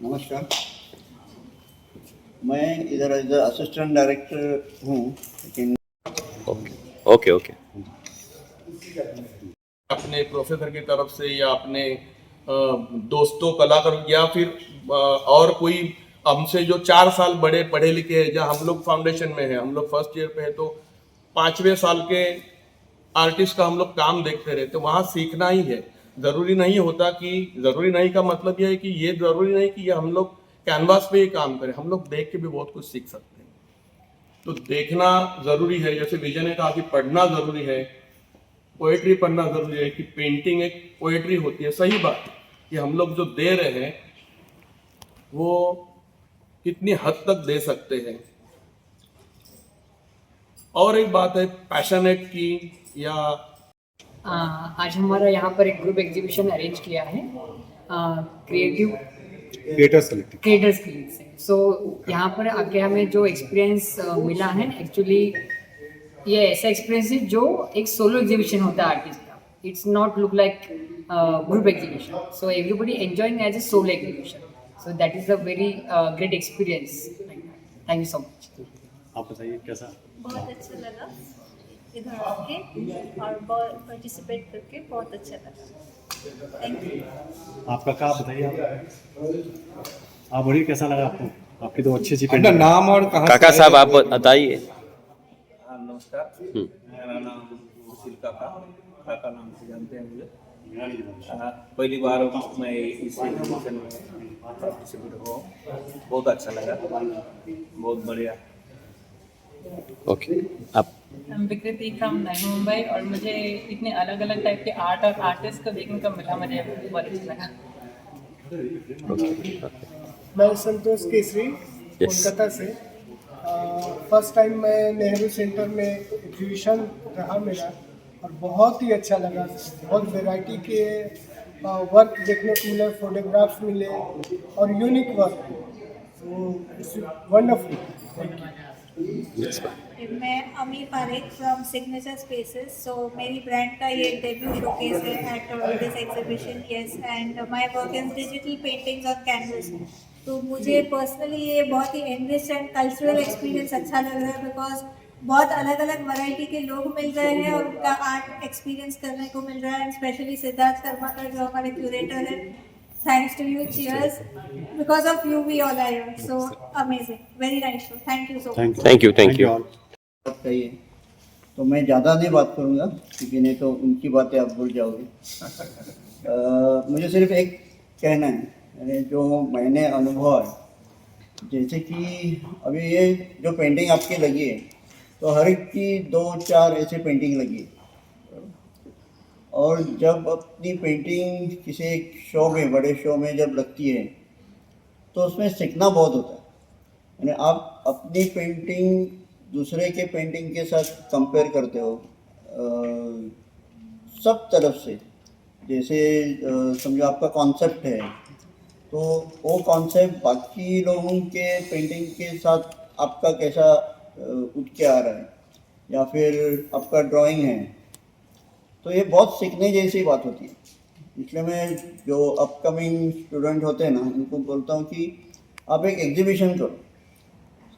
नमस्कार, मैं इधर एज असिस्टेंट डायरेक्टर हूँ, लेकिन ओके ओके ओके अपने प्रोफेसर की तरफ से या अपने दोस्तों कलाकार या फिर और कोई हमसे जो 4 साल बड़े पढ़े लिखे हैं, जहाँ हम लोग फाउंडेशन में है, हम लोग फर्स्ट ईयर पे है, तो 5वें साल के आर्टिस्ट का हम लोग काम देखते रहते, वहाँ सीखना ही है। जरूरी नहीं होता कि, जरूरी नहीं का मतलब यह है कि ये जरूरी नहीं कि ये हम लोग कैनवास पे ही काम करें, हम लोग देख के भी बहुत कुछ सीख सकते हैं। तो देखना जरूरी है, जैसे विजय ने कहा कि पढ़ना जरूरी है, पोएट्री पढ़ना जरूरी है, कि पेंटिंग एक पोएट्री होती है। सही बात है कि हम लोग जो दे रहे हैं वो कितनी हद तक दे सकते हैं। और एक बात है पैशनेट की, या आज हमारा यहाँ पर एक ग्रुप एग्जीबिशन अरेंज किया है क्रिएटिव क्रिएटर्स के लिए से। सो यहाँ पर आके हमें जो एक्सपीरियंस मिला है, एक्चुअली ये ऐसा एक्सपीरियंस है जो एक सोलो एग्जीबिशन होता है आर्टिस्ट का। It's not look like group exhibition, so everybody enjoying as a solo exhibition, so that is a very great experience. Thank you so much. आप बताइए कैसा? बहुत अच्छा लगा इधर आके और पार्टिसिपेट करके, बहुत अच्छा लगा। Thank you. आपका क्या बताइए आप बोलिए कैसा लगा आपको? आपकी तो अच्छी अपना नाम और कहाँ काका साहब आप बताइए। नमस्कार, मेरा नाम सुशील काका नाम से जानते हैं मुझे। पहली बार मैं इस एग्जीबिशन में पार्टिसिपेट हुआ, बहुत अच्छा लगा, बहुत बढ़िया। ओके आप विकृति फ्रॉम नई मुंबई, और मुझे इतने अलग अलग टाइप के आर्ट और आर्टिस्ट को देखने को मिला, मुझे बहुत अच्छा लगा। मैं संतोष केसरी कोलकाता से। फर्स्ट टाइम मैं नेहरू सेंटर में एग्जीबिशन रहा मेरा, और बहुत ही अच्छा लगा। बहुत वैरायटी के वर्क देखने को मिले, फोटोग्राफ्स मिले और unique work, wonderful. Thank you. मैं अमी पारेख फ्रॉम सिग्नेचर स्पेसेस। सो मेरी ब्रांड का ये डेब्यू शोकेस है at this exhibition. Yes, and my work is digital paintings on canvas. तो मुझे पर्सनली ये बहुत ही एनरिच एंड कल्चरल एक्सपीरियंस अच्छा लग रहा है, बिकॉज बहुत अलग अलग वैरायटी के लोग मिल रहे हैं और उनका आर्ट एक्सपीरियंस करने को मिल रहा है। एंड स्पेशली सिद्धार्थ कर्माकर जो हमारे क्यूरेटर है, thanks to you, cheers, because of you we all are here, so amazing, very nice show, thank you so much। Thank you बात कही है, तो मैं ज़्यादा नहीं बात करूँगा, क्योंकि नहीं तो उनकी बातें आप भूल जाओगे। मुझे सिर्फ एक कहना है, यानी जो मैंने अनुभव है, जैसे कि अभी ये जो पेंटिंग आपकी लगी है, तो हर एक की 2-4 ऐसे पेंटिंग लगी है, और जब अपनी पेंटिंग किसी एक शो में, बड़े शो में जब लगती है, तो उसमें सीखना बहुत होता है। यानी आप अपनी पेंटिंग दूसरे के पेंटिंग के साथ कंपेयर करते हो, सब तरफ से। जैसे समझो आपका कॉन्सेप्ट है, तो वो कॉन्सेप्ट बाकी लोगों के पेंटिंग के साथ आपका कैसा उठ के आ रहा है, या फिर आपका ड्राइंग है, तो ये बहुत सीखने जैसी बात होती है। इसलिए मैं जो अपकमिंग स्टूडेंट होते हैं ना, उनको बोलता हूँ कि आप एक एग्जीबिशन करो,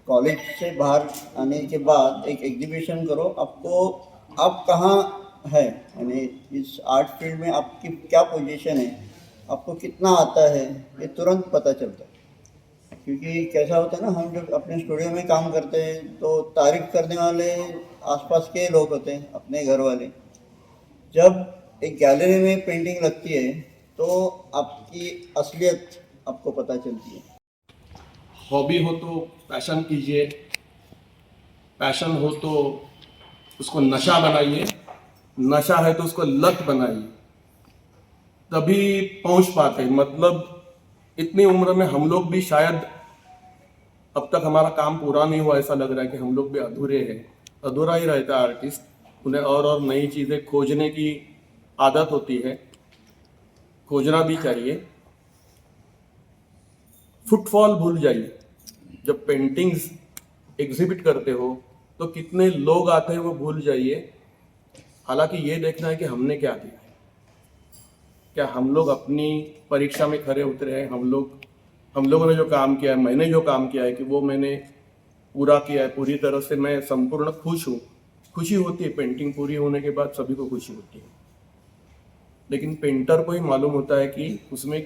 कॉलेज से बाहर आने के बाद एक एग्जीबिशन करो। आपको आप कहाँ है, यानी इस आर्ट फील्ड में आपकी क्या पोजीशन है, आपको कितना आता है, ये तुरंत पता चलता है। क्योंकि कैसा होता है ना, हम जब अपने स्टूडियो में काम करते हैं, तो तारीफ करने वाले आसपास के लोग होते हैं, अपने घर वाले। जब एक गैलरी में पेंटिंग लगती है, तो आपकी असलियत आपको पता चलती है। हॉबी हो तो पैशन कीजिए, पैशन हो तो उसको नशा बनाइए, नशा है तो उसको लत बनाइए, तभी पहुंच पाते हैं। मतलब इतनी उम्र में हम लोग भी शायद अब तक हमारा काम पूरा नहीं हुआ, ऐसा लग रहा है कि हम लोग भी अधूरे हैं। अधूरा ही रहता है आर्टिस्ट, उन्हें और नई चीज़ें खोजने की आदत होती है, खोजना भी चाहिए। फुटफॉल भूल जाइए। जब पेंटिंग्स एग्जिबिट करते हो तो कितने लोग आते हैं वो भूल जाइए, हालांकि ये देखना है कि हमने क्या दिया है। क्या हम लोग अपनी परीक्षा में खरे उतरे हैं? हम लोगों ने जो काम किया है, मैंने जो काम किया है कि वो मैंने पूरा किया है पूरी तरह से। मैं संपूर्ण खुश हूँ। खुशी होती है, पेंटिंग पूरी होने के बाद सभी को खुशी होती है, लेकिन पेंटर को ही मालूम होता है कि उसमें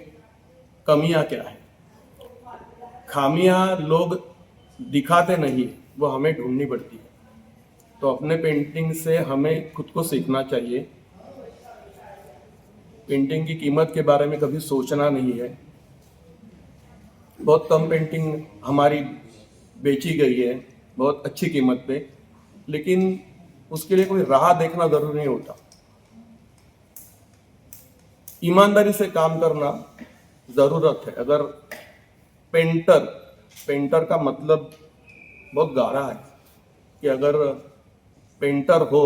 कमियां क्या है। खामियां लोग दिखाते नहीं, वो हमें ढूंढनी पड़ती है। तो अपने पेंटिंग से हमें खुद को सीखना चाहिए। पेंटिंग की कीमत के बारे में कभी सोचना नहीं है। बहुत कम पेंटिंग हमारी बेची गई है बहुत अच्छी कीमत पे, लेकिन उसके लिए कोई राह देखना जरूरी नहीं होता। ईमानदारी से काम करना ज़रूरत है। अगर पेंटर का मतलब बहुत गाढ़ा है कि अगर पेंटर हो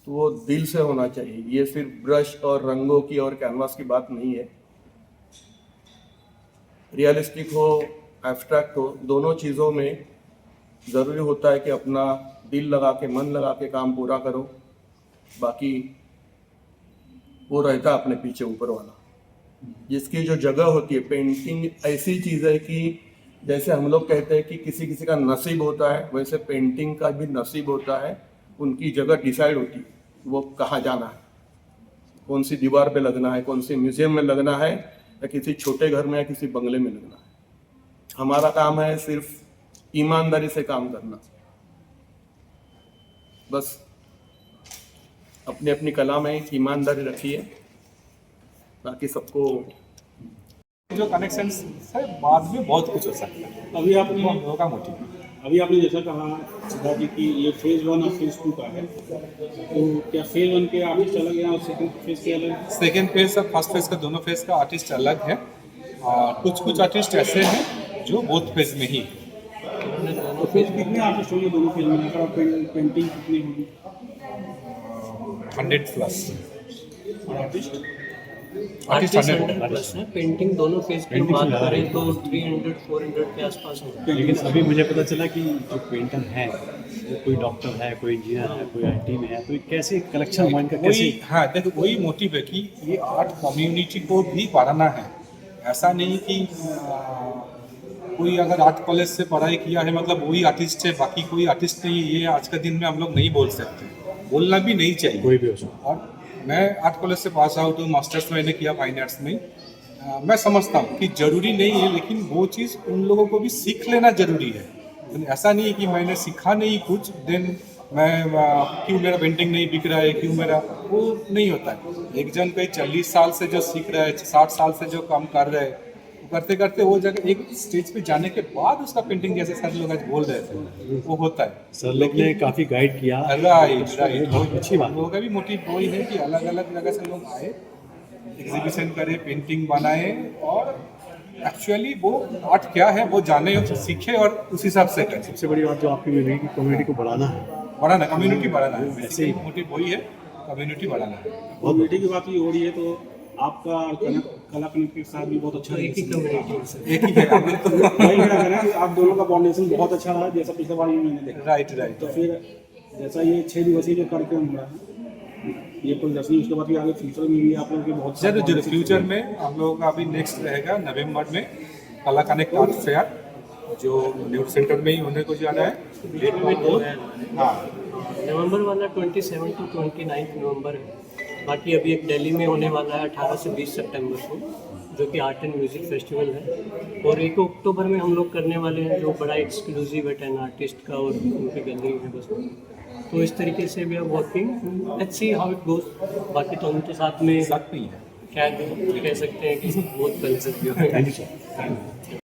तो वो दिल से होना चाहिए। ये सिर्फ ब्रश और रंगों की और कैनवास की बात नहीं है। रियलिस्टिक हो, एब्स्ट्रैक्ट हो, दोनों चीज़ों में ज़रूरी होता है कि अपना दिल लगा के, मन लगा के काम पूरा करो। बाकी वो रहता है अपने पीछे ऊपर वाला, जिसकी जो जगह होती है। पेंटिंग ऐसी चीज़ है कि जैसे हम लोग कहते हैं कि किसी किसी का नसीब होता है, वैसे पेंटिंग का भी नसीब होता है। उनकी जगह डिसाइड होती है, वो कहाँ जाना है, कौन सी दीवार पे लगना है, कौन सी म्यूजियम में लगना है, या किसी छोटे घर में या किसी बंगले में लगना है। हमारा काम है सिर्फ ईमानदारी से काम करना। बस अपनी अपनी कला में ईमानदारी रखिए, ताकि सबको जो कनेक्शंस है बाद में बहुत कुछ हो सकता है। अभी आपने होगा मोटिव। अभी आपने जैसा कहा सिद्धार्थ जी कि ये फेज़ 1 और फेज़ 2 का है, तो क्या फेज़ 1 के आर्टिस्ट अलग हैं और सेकंड फेज़ के अलग? सेकेंड फेज और फर्स्ट फेज का दोनों फेज का आर्टिस्ट अलग है। और कुछ आर्टिस्ट ऐसे हैं जो बोथ फेज में ही है। तो फेज़ कितने आर्टिस्ट होंगे दोनों फेज़ में? अगर आप पेंटिंग कितनी होगी? 100+। और आर्टिस्ट 100+। है। पेंटिंग दोनों फेज की बात करें तो 300-400 के आसपास है। लेकिन अभी मुझे पता चला कि जो पेंटर है वो कोई डॉक्टर है, कोई इंजीनियर है, कोई आईटी में है, तो कैसे कलेक्शन माइंड का कैसे? हाँ देखो, वही मोटिव है कि ये आर्ट कम्युनिटी को भी बढ़ाना है। ऐसा नहीं कि कोई अगर आर्ट कॉलेज से पढ़ाई किया है मतलब वही आर्टिस्ट है, बाकी कोई आर्टिस्ट नहीं। ये आज के दिन में हम लोग नहीं बोल सकते, बोलना भी नहीं चाहिए। कोई भी हो सकता। और मैं आर्ट कॉलेज से पास आउट हूँ, मास्टर्स मैंने किया फाइन आर्ट्स में। मैं समझता हूँ कि ज़रूरी नहीं है, लेकिन वो चीज़ उन लोगों को भी सीख लेना ज़रूरी है। तो ऐसा नहीं है कि मैंने सीखा नहीं कुछ, देन मैं क्यों मेरा पेंटिंग नहीं बिक रहा है, क्यों मेरा, वो नहीं होता है। एक जन कोई 40 साल से जो सीख रहा है, 60 साल से जो काम कर रहा है, करते करते वो जगह एक स्टेज पे जाने के बाद उसका पेंटिंग, जैसे सर लोग आज बोल रहे थे, वो होता है। सर लोग ने काफ़ी गाइड किया। राइट, बहुत अच्छी बात। लोगों का भी मोटिव वही है कि अलग अलग जगह से लोग आए, एग्जीबिशन करें, पेंटिंग बनाए, और एक्चुअली वो आर्ट क्या है वो जाने और सीखे और उस हिसाब से करें। सबसे बड़ी बात जो आपकी कम्युनिटी को बढ़ाना है, कम्युनिटी बढ़ाना है। ऐसे ही मोटिव वही है, कम्युनिटी बढ़ाना है। बहुत बेटी की बात ये हो रही है, तो आपका कला कनेक्ट के साथ भी बहुत अच्छा एक ही कम्युनिटी एक ही है। वही मेरा कहना है कि आप दोनों का फाउंडेशन बहुत अच्छा रहा, जैसा पिछले बार मैंने देखा। राइट। तो फिर जैसा ये 6 दिवसीय जो कार्यक्रम हो रहा है, ये प्रदर्शनी, उसके बाद भी आगे फ्यूचर में भी आप लोगों के बहुत जरूर फ्यूचर में हम लोगों का अभी नेक्स्ट रहेगा नवंबर में कला कनेक्ट आर्ट फेयर, जो न्यू सेंटर में ही होने को जा रहा है। डेट में तो है। हाँ, नवंबर वाला 27 to 29 नवंबर है। बाकी अभी एक दिल्ली में होने वाला है 18 से 20 सितंबर को, जो कि आर्ट एंड म्यूज़िक फेस्टिवल है। और 1 अक्टूबर में हम लोग करने वाले हैं, जो बड़ा एक्सक्लूसिव है 10 आर्टिस्ट का, और उनकी गैलरी है बस। तो इस तरीके से we are working, let's see how it goes. बाकी तो हम तो साथ में ही है। क्या कह सकते हैं कि बहुत कल सकते हो। Thank you sir.